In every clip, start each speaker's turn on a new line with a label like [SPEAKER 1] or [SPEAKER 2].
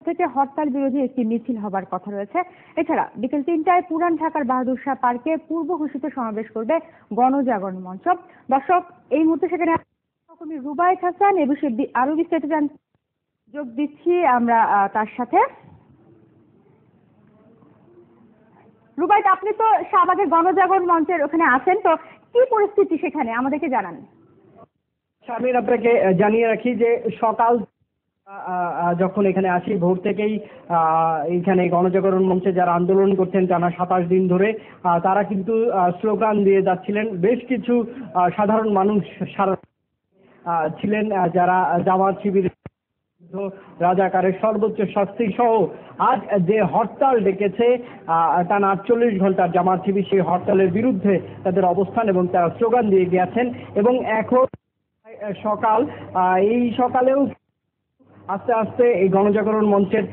[SPEAKER 1] থেকে হরতাল বিরোধী একটি মিছিল হবার কথা রয়েছে। এছাড়া বিকেল 3টায় পুরান ঢাকার বাহাদুর শাহ পার্কে পূর্ব ঘোষিত সমাবেশ করবে গণজাগরণ মঞ্চ। দর্শক, এই মুহূর্তে সেখানে সহকর্মী রুবায়েত হাসান এ বিষয়ে আরো বিস্তারিত জানতে যোগ দিচ্ছি আমরা তার সাথে। রুবায়েত, আপনি তো শাহবাগের গণজাগরণ মঞ্চের ওখানে আছেন, তো কি পরিস্থিতি সেখানে আমাদেরকে জানান।
[SPEAKER 2] আমি আপনাকে জানিয়ে রাখি যে সকাল যখন এখানে আসি ভোর থেকেই এইখানে গণজাগরণ মঞ্চে যারা আন্দোলন করছেন টানা 27 দিন ধরে তারা কিন্তু স্লোগান দিয়ে যাচ্ছিলেন। বেশ কিছু সাধারণ মানুষ ছিলেন যারা জামাত শিবির রাজাকারের সর্বোচ্চ শাস্তি সহ আজ যে হরতাল ডেকেছে টানা 48 ঘন্টার জামাত শিবির, সেই হরতালের বিরুদ্ধে তাদের অবস্থান এবং তারা স্লোগান দিয়ে গিয়েছেন। এবং এখন সকাল এই সকালেও আস্তে আস্তে এই গণজাগরণ মঞ্চের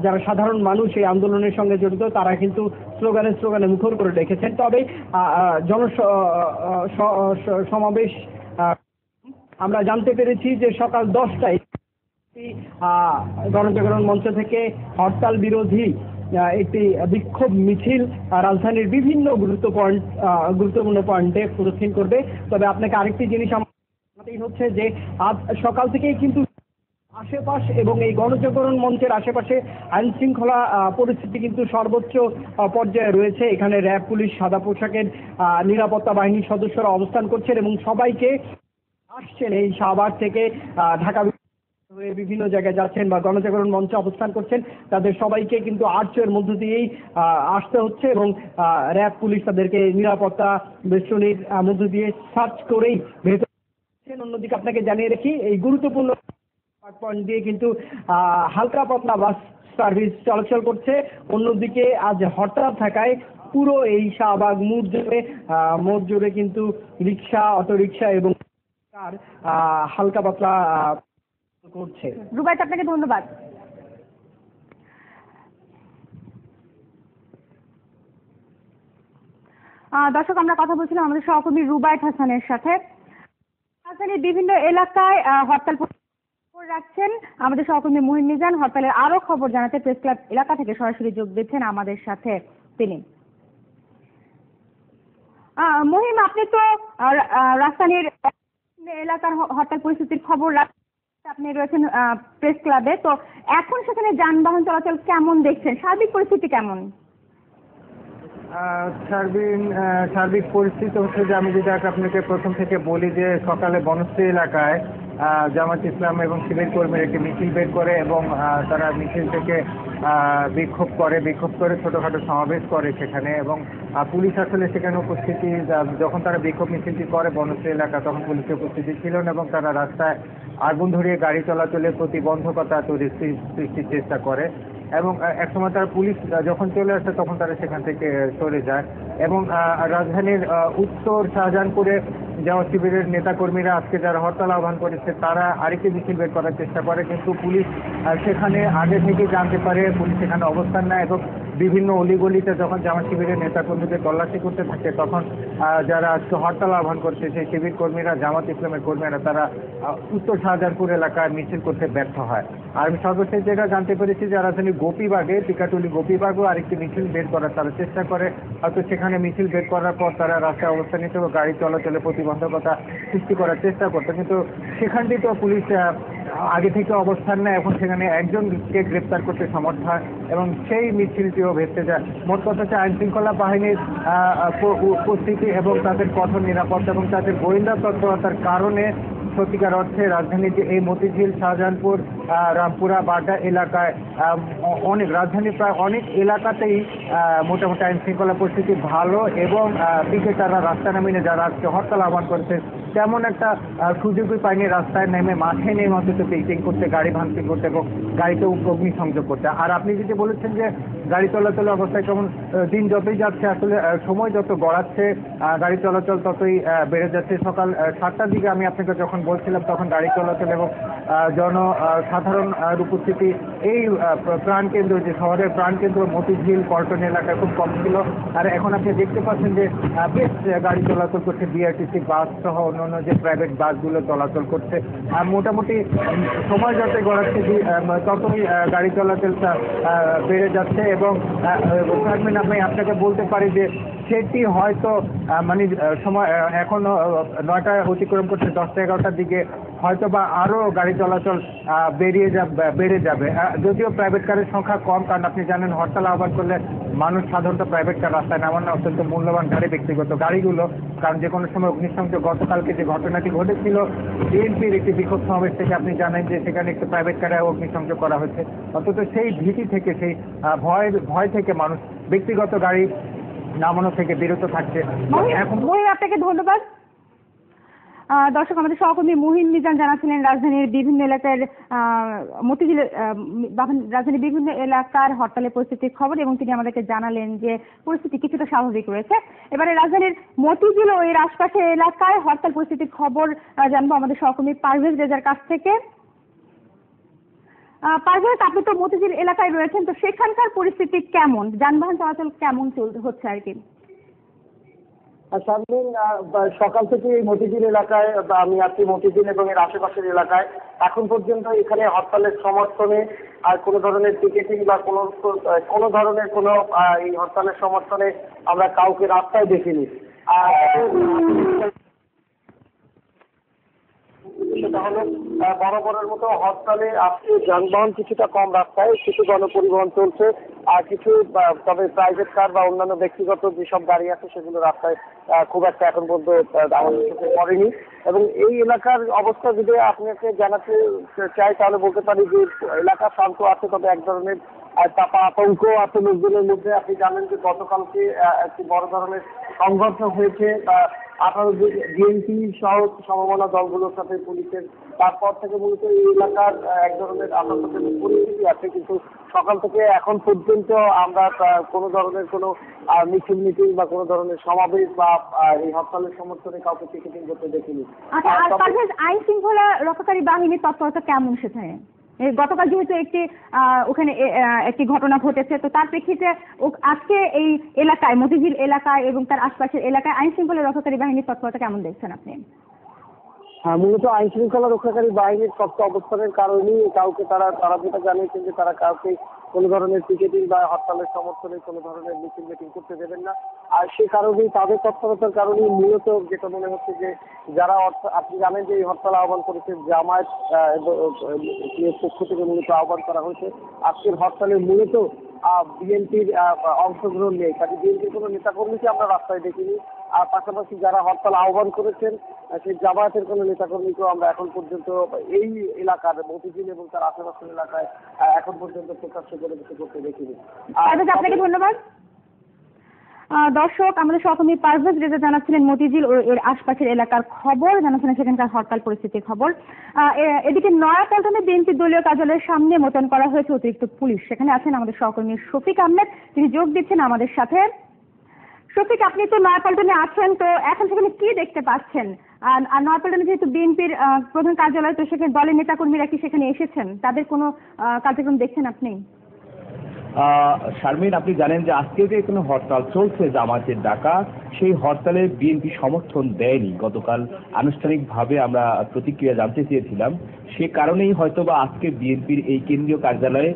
[SPEAKER 2] যারা সাধারণ মানুষ এই আন্দোলনের সঙ্গে জড়িত তারা কিন্তু স্লোগানে মুখর করে রেখেছেন। তবে সমাবেশ আমরা জানতে পেরেছি যে সকাল 10টায় গণজাগরণ মঞ্চ থেকে হরতাল বিরোধী একটি বিক্ষোভ মিছিল রাজধানীর বিভিন্ন গুরুত্বপূর্ণ পয়েন্টে প্রদক্ষিণ করবে। তবে আপনাকে আরেকটি জিনিস জানাতেই হচ্ছে যে আজ সকাল থেকেই কিন্তু আশেপাশ এবং এই গণজাগরণ মঞ্চের আশেপাশে আইন শৃঙ্খলা পরিস্থিতি কিন্তু সর্বোচ্চ পর্যায়ে রয়েছে। এখানে র্যাব, পুলিশ, সাদা পোশাকের নিরাপত্তা বাহিনীর সদস্যরা অবস্থান করছেন এবং সবাইকে আসছেন এই শাহবাগ থেকে ঢাকা হয়ে বিভিন্ন জায়গায় যাচ্ছেন বা গণজাগরণ মঞ্চে অবস্থান করছেন, তাদের সবাইকে কিন্তু আর্চের মধ্য দিয়েই আসতে হচ্ছে এবং র্যাব, পুলিশ তাদেরকে নিরাপত্তা বেষ্টনীর মধ্য দিয়ে সার্চ করেই ভেতরে। অন্যদিকে আপনাকে জানিয়ে রাখি এই গুরুত্বপূর্ণ পয়েন্ট দিয়ে কিন্তু হালকা পাতলা বাস সার্ভিস চলাচল করছে। অন্যদিকে আজ হরতাল থাকায় পুরো এই শাহবাগ মোড় জুড়ে কিন্তু রিক্সা, অটোরিক্সা এবং কার হালকা পাতলা করছে।
[SPEAKER 1] রুবায়েত, আপনাকে ধন্যবাদ। দর্শক, আমরা কথা বলছিলাম আমাদের সহকর্মী রুবায়েত হাসানের সাথে। রাজধানীর বিভিন্ন এলাকায় হরতাল রাখছেন আমাদের সহকর্মী মুহিন মিজান। হরতালের আরো খবর জানাতে প্রেস ক্লাব এলাকা থেকে সরাসরি যোগ দিচ্ছেন আমাদের সাথে তিনি। মুহিম, আপনি তো রাজধানীর এলাকার হরতাল পরিস্থিতির খবর আপনি রয়েছেন প্রেস ক্লাবে, তো এখন সেখানে যানবাহন চলাচল কেমন দেখছেন? সার্বিক পরিস্থিতি কেমন?
[SPEAKER 3] সার্বিক পরিস্থিতি হচ্ছে যে আমি যদি আপনাকে প্রথম থেকে বলি যে সকালে বনশ্রী এলাকায় জামাত ইসলাম এবং শিবির কর্মীর একটি মিছিল বের করে এবং তারা মিছিল থেকে বিক্ষোভ করে ছোটখাটো সমাবেশ করে সেখানে। এবং পুলিশ আসলে সেখানে উপস্থিতি, যখন তারা বিক্ষোভ মিছিলটি করে বনশ্রী এলাকা, তখন পুলিশের উপস্থিতি ছিল না এবং তারা রাস্তায় আগুন ধরিয়ে গাড়ি চলাচলের প্রতিবন্ধকতা সৃষ্টির চেষ্টা করে। এবং একসময় তারা পুলিশ যখন চলে আসে তখন তারা সেখান থেকে সরে যায়। এবং রাজধানীর উত্তর শাহজাহানপুরে জামাত শিবিরের নেতাকর্মীরা আজকে যারা হরতাল আহ্বান করেছে তারা আরেকটি মিছিল বের করার চেষ্টা করে, কিন্তু পুলিশ সেখানে আগে থেকে জানতে পারে, পুলিশ সেখানে অবস্থান নেয় এবং বিভিন্ন অলিগলিতে যখন জামাত শিবিরের নেতাকর্মীদের তল্লাশি করতে থাকে তখন যারা আজকে হরতাল আহ্বান করছে সেই শিবির কর্মীরা, জামাত ইসলামের কর্মীরা, তারা উত্তর শাহজাহানপুর এলাকায় মিছিল করতে ব্যর্থ হয়। আর আমি সর্বশেষ যেটা জানতে পেরেছি যে রাজধানী গোপীবাগে, টিকাটুলি গোপীবাগও আরেকটি মিছিল বের করার তারা চেষ্টা করে, হয়তো সেখানে মিছিল বের করার পর তারা রাস্তায় অবস্থান নিতে এবং গাড়ি চলাচলে প্রতিবন্ধকতা সৃষ্টি করার চেষ্টা করতো, কিন্তু সেখানটিতেও পুলিশ আগে থেকে অবস্থান নেয়। এখন সেখানে একজনকে গ্রেপ্তার করতে সমর্থ হয় এবং সেই মিছিলটিও ভেস্তে যায়। মোট কথা হচ্ছে আইন শৃঙ্খলা বাহিনীর উপস্থিতি এবং তাদের কঠোর নিরাপত্তা এবং তাদের গোয়েন্দা তৎপরতার কারণে সত্যিকার অর্থে রাজধানীর যে এই মতিঝিল, শাহজাহানপুর, রামপুরা, বাড্ডা এলাকায় রাজধানীর প্রায় অনেক এলাকাতেই মোটামুটি আইন শৃঙ্খলা পরিস্থিতি ভালো এবং পিকেটাররা রাস্তা নামিয়ে যারা আজকে হরতাল আহ্বান করেছে তেমন একটা সুযোগই পায়নি রাস্তায় নেমে, মাঠে নেমে অন্তত পিকেটিং করতে, গাড়ি ভাঙচুর করতে এবং গাড়িতে অগ্নিসংযোগ করতে। আর আপনি যদি বলেছেন যে গাড়ি চলাচলের অবস্থায় কেমন, দিন যতই যাচ্ছে আসলে সময় যত গড়াচ্ছে গাড়ি চলাচল ততই বেড়ে যাচ্ছে। সকাল 7টার দিকে আমি আপনাকে যখন বলছিলাম তখন গাড়ি চলাচল এবং সাধারণ উপস্থিতি এই প্রাণকেন্দ্র, যে শহরের প্রাণকেন্দ্র মতিঝিল পল্টন এলাকায় খুব কম ছিল। আর এখন আপনি দেখতে পাচ্ছেন যে বেশ গাড়ি চলাচল করছে, বিআরটিসি বাস সহ অন্যান্য যে প্রাইভেট বাসগুলো চলাচল করছে। মোটামুটি সময় যত গড়াচ্ছে ততই গাড়ি চলাচলটা বেড়ে যাচ্ছে। এবং আপনাকে বলতে পারি যে সেটি হয়তো মানে সময় এখনো 9টা অতিক্রম করছে, 10টা 11টার দিকে হয়তো বা আরো গাড়ি চলাচল বেড়ে যাবে। যদিও প্রাইভেট কারের সংখ্যা কম, কারণ আপনি জানেন হরতাল আহ্বান করলে মানুষ সাধারণত প্রাইভেট কার রাস্তায় নামান না, অত্যন্ত মূল্যবান গাড়ি ব্যক্তিগত গাড়িগুলো, কারণ যে কোনো সময় অগ্নিসংযোগ, গতকালকে যে ঘটনাটি ঘটেছিল বিএনপির একটি বিক্ষোভ সমাবেশ থেকে আপনি জানেন যে সেখানে একটি প্রাইভেট কারে অগ্নিসংযোগ করা হয়েছে। অন্তত সেই ভীতি থেকে, সেই ভয় থেকে মানুষ ব্যক্তিগত গাড়ি নামানো থেকে বিরত থাকছে।
[SPEAKER 1] আপনাকে ধন্যবাদ। দর্শক, আমাদের সহকর্মী মুহিন মিজান জানাচ্ছিলেন রাজধানীর বিভিন্ন এলাকার রাজধানীর বিভিন্ন এলাকার হরতালের পরিস্থিতির খবর, এবং তিনি আমাদেরকে জানালেন যে পরিস্থিতি কিছুটা স্বাভাবিক রয়েছে। এবারে রাজধানীর মতিঝিল ও এর আশপাশের এলাকায় হরতাল পরিস্থিতির খবর জানবো আমাদের সহকর্মী পারভেজ রেজার কাছ থেকে। পারভেজ, আপনি তো মতিঝিল এলাকায় রয়েছেন, তো সেখানকার পরিস্থিতি কেমন, যানবাহন চলাচল কেমন হচ্ছে আর কি?
[SPEAKER 4] শারমিন, সকাল থেকে এই মতিঝিল এলাকায় আমি আছি, মতিঝিল এবং এর আশেপাশের এলাকায় এখন পর্যন্ত এখানে হরতালের সমর্থনে আর কোনো ধরনের টিকেটিং বা কোনো ধরনের কোনো এই হরতালের সমর্থনে আমরা কাউকে রাস্তায় দেখিনি। সেটা হলো বরাবরের মতো হরতালে আজকে যানবাহন কিছুটা কম, রাস্তায় কিছু গণপরিবহন চলছে, আর কিছু তবে প্রাইভেট কার বা অন্যান্য ব্যক্তিগত যেসব গাড়ি আছে সেগুলো রাস্তায় খুব একটা এখন পর্যন্ত আমাদের চোখে পড়েনি। এবং এই এলাকার অবস্থা যদি আপনাকে জানাতে চাই তাহলে বলতে পারি যে এলাকা শান্ত আছে, তবে এক ধরনের চাপা আতঙ্ক আছে লোকজনের মধ্যে। আপনি জানেন যে গতকালকে একটি বড় ধরনের সংঘর্ষ হয়েছে 18 বিএনপি সহ সমমনা দলগুলোর সাথে পুলিশের। তারপর থেকে মূলত এই এলাকার এক ধরনের আতঙ্কের পরিস্থিতি আছে, কিন্তু সকাল থেকে এখন পর্যন্ত আমরা কোনো ধরনের কোনো মিছিল মিটিং বা কোনো ধরনের সমাবেশ বা এই হরতালের সমর্থনে কাউকে টিকেটিং করতে দেখিনি।
[SPEAKER 1] আইন শৃঙ্খলা রক্ষাকারী বাহিনীর তৎপরতা কেমন সেখানে? গতকাল যেহেতু ওখানে একটি ঘটনা ঘটেছে, তো তার প্রেক্ষিতে আজকে এই এলাকায় মতিঝিল এলাকায় এবং তার আশপাশের এলাকায় আইন শৃঙ্খলা রক্ষাকারী বাহিনীর তৎপরতা কেমন দেখছেন আপনি?
[SPEAKER 4] মূলত আইন শৃঙ্খলা রক্ষাকারী বাহিনীর শক্ত অবস্থানের কারণেই কাউকে তারা যেটা জানিয়েছেন যে তারা কাউকে কোনো ধরনের টিকেটিং বা হরতালের সমর্থনে কোনো ধরনের মিছিল মিটিং করতে দেবেন না। আর সে কারণেই তাদের তৎপরতার কারণেই মূলত যেটা মনে হচ্ছে যে যারা আপনি জানেন যে এই হরতাল আহ্বান করেছে জামায়াত পক্ষ থেকে মূলত আহ্বান করা হয়েছে। আজকের হরতালে মূলত বিএনপির অংশগ্রহণ নেই, কাজে বিএনপির কোনো নেতাকর্মীকে আমরা রাস্তায় দেখিনি। আর পাশাপাশি যারা হরতাল আহ্বান করেছেন সেই জামায়াতের কোনো নেতাকর্মীকেও আমরা এখন পর্যন্ত এই এলাকার মতিঝিল এবং তার আশেপাশের এলাকায় এখন পর্যন্ত প্রকাশ্য করে কিছু করতে দেখিনি।
[SPEAKER 1] আপনাকে ধন্যবাদ। দর্শক, আমাদের সহকর্মী পারভেজ রেজা জানাচ্ছিলেন মতিঝিল ও এর আশপাশের এলাকার খবর, জানাচ্ছিলেন সেখানকার হরতাল পরিস্থিতির খবর। এদিকে নয়াপল্টনে বিএনপি দলীয় কার্যালয়ের সামনে মোতায়েন করা হয়েছে অতিরিক্ত পুলিশ। সেখানে আছেন আমাদের সহকর্মী শফিক আহমেদ, তিনি যোগ দিচ্ছেন আমাদের সাথে। শফিক, আপনি তো নয়াপল্টনে আছেন, তো এখন সেখানে কি দেখতে পাচ্ছেন? আর নয়াপল্টনে যেহেতু বিএনপির প্রধান কার্যালয়, তো সেখানে দলের নেতাকর্মীরা কি সেখানে এসেছেন? তাদের কোনো কার্যক্রম দেখছেন আপনি?
[SPEAKER 5] শারমিন, আপনি জানেন যে আজকে যে কোনো হরতাল চলছে জামায়াতের ডাকা, সেই হরতালে বিএনপি সমর্থন দেয়নি। গতকাল আনুষ্ঠানিকভাবে আমরা প্রতিক্রিয়া জানতে চেয়েছিলাম, সে কারণেই হয়তোবা আজকে বিএনপির এই কেন্দ্রীয় কার্যালয়ে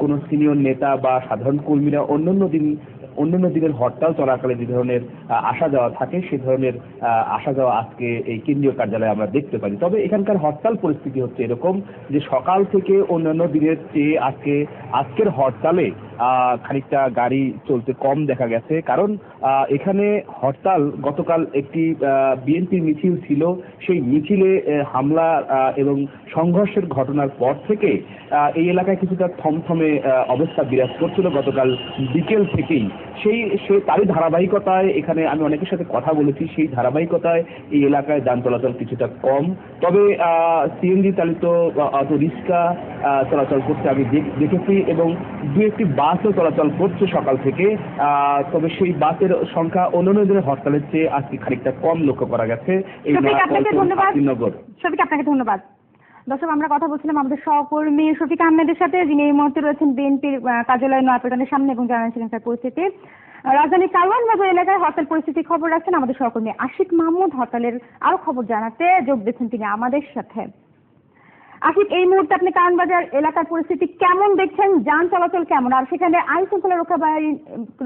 [SPEAKER 5] কোনো সিনিয়র নেতা বা সাধারণ কর্মীরা অন্যান্য দিনের হরতাল চলাকালে যে ধরনের আসা যাওয়া থাকে সে ধরনের আসা যাওয়া আজকে এই কেন্দ্রীয় কার্যালয়ে আমরা দেখতে পারি। তবে এখানকার হরতাল পরিস্থিতি হচ্ছে এরকম যে সকাল থেকে অন্যান্য দিনের চেয়ে আজকের হরতালে খানিকটা গাড়ি চলতে কম দেখা গেছে, কারণ এখানে হরতাল গতকাল একটি বিএনপির মিছিল ছিল, সেই মিছিলে হামলা এবং সংঘর্ষের ঘটনার পর থেকে এই এলাকায় কিছুটা থমথমে অবস্থা বিরাজ করছিল গতকাল বিকেল থেকেই। তারই ধারাবাহিকতায় এখানে আমি অনেকের সাথে কথা বলেছি, সেই ধারাবাহিকতায় এই এলাকায় যান চলাচল কিছুটা কম। তবে সিএনজি চালিত অটো রিক্সা চলাচল করতে আমি দেখেছি এবং দু একটি বাসও চলাচল করছে সকাল থেকে, তবে সেই বাসের সংখ্যা অন্যান্য দিনের হরতালের চেয়ে আজকে খানিকটা কম লক্ষ্য করা গেছে এই নগর।
[SPEAKER 1] শফিক, আপনাকে ধন্যবাদ। দর্শক, আমরা কথা বলছিলাম আমাদের সহকর্মী শফিক আহমেদের সাথে, যিনি এই মুহূর্তে রয়েছেন বিএনপির কার্যালয় নয়াপল্টনের সামনে এবং জানাচ্ছেন এখানকার পরিস্থিতি। রাজধানীর কারওয়ান বাজার এলাকায় হরতাল পরিস্থিতির খবর রাখছেন আমাদের সহকর্মী আশিক মাহমুদ। হরতালের আরো খবর জানাতে যোগ দিচ্ছেন তিনি আমাদের সাথে। আশিক, এই মুহূর্তে আপনি কারওয়ান বাজার এলাকার পরিস্থিতি কেমন দেখছেন? যান চলাচল কেমন, আর সেখানে আইন শৃঙ্খলা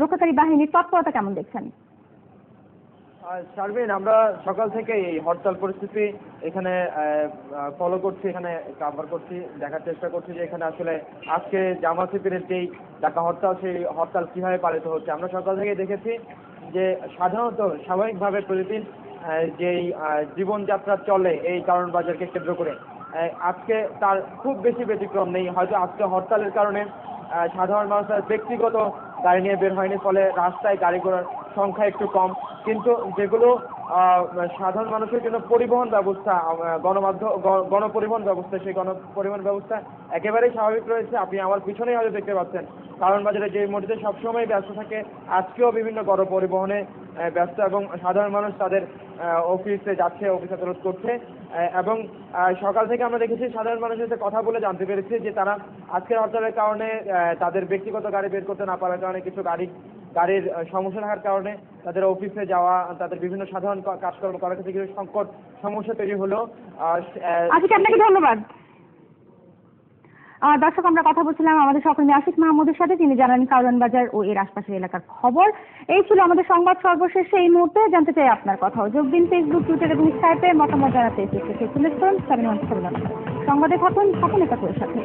[SPEAKER 1] রক্ষাকারী বাহিনীর তৎপরতা কেমন দেখছেন?
[SPEAKER 6] শারমিন, আমরা সকাল থেকে এই হরতাল পরিস্থিতি এখানে ফলো করছি, এখানে কাভার করছি, দেখার চেষ্টা করছি যে এখানে আসলে আজকে জামাত শিবিরের যেই ঢাকা হরতাল, সেই হরতাল কিভাবে পালিত হচ্ছে। আমরা সকাল থেকে দেখেছি যে সাধারণত স্বাভাবিকভাবে প্রতিদিন যেই জীবনযাত্রা চলে এই কারওয়ান বাজারকে কেন্দ্র করে, আজকে তার খুব বেশি ব্যতিক্রম নেই। হয়তো আজকে হরতালের কারণে সাধারণ মানুষের ব্যক্তিগত গাড়ি নিয়ে বের হয়নি, ফলে রাস্তায় গাড়ি ঘোড়ার সংখ্যা একটু কম, কিন্তু যেগুলো সাধারণ মানুষের জন্য পরিবহন ব্যবস্থা, গণপরিবহন ব্যবস্থা, সেই গণপরিবহন ব্যবস্থা একেবারেই স্বাভাবিক রয়েছে। আপনি আমার পিছনেই হয়তো দেখতে পাচ্ছেন কারওয়ান বাজারে যে মোড়টিতে সবসময় ব্যস্ত থাকে, আজকেও বিভিন্ন গণপরিবহনে ব্যস্ত এবং সাধারণ মানুষ তাদের অফিসে যাচ্ছে, অফিস আদালত করছে। এবং সকাল থেকে আমরা দেখেছি সাধারণ মানুষের সাথে কথা বলে জানতে পেরেছি যে তারা আজকের হরতালের কারণে তাদের ব্যক্তিগত গাড়ি বের করতে না পারার কারণে, কিছু গাড়ির সমস্যা থাকার কারণে তাদের অফিসে যাওয়া, তাদের বিভিন্ন সাধারণ কাজকর্ম করার ক্ষেত্রে কিছু সমস্যা তৈরি হলো।
[SPEAKER 1] আপনাকে ধন্যবাদ। দর্শক, আমরা কথা বলছিলাম আমাদের সহকর্মী আশিক মাহমুদের সাথে, তিনি জানান কারওয়ান বাজার ও এর আশপাশের এলাকার খবর। এই ছিল আমাদের সংবাদ সর্বশেষে। এই মুহূর্তে জানতে চাই আপনার কথাও। যোগ দিন ফেসবুক, টুইটার এবং স্কাইপে মতামত জানাতে সংবাদে থাকুন, এটা করে সাথে।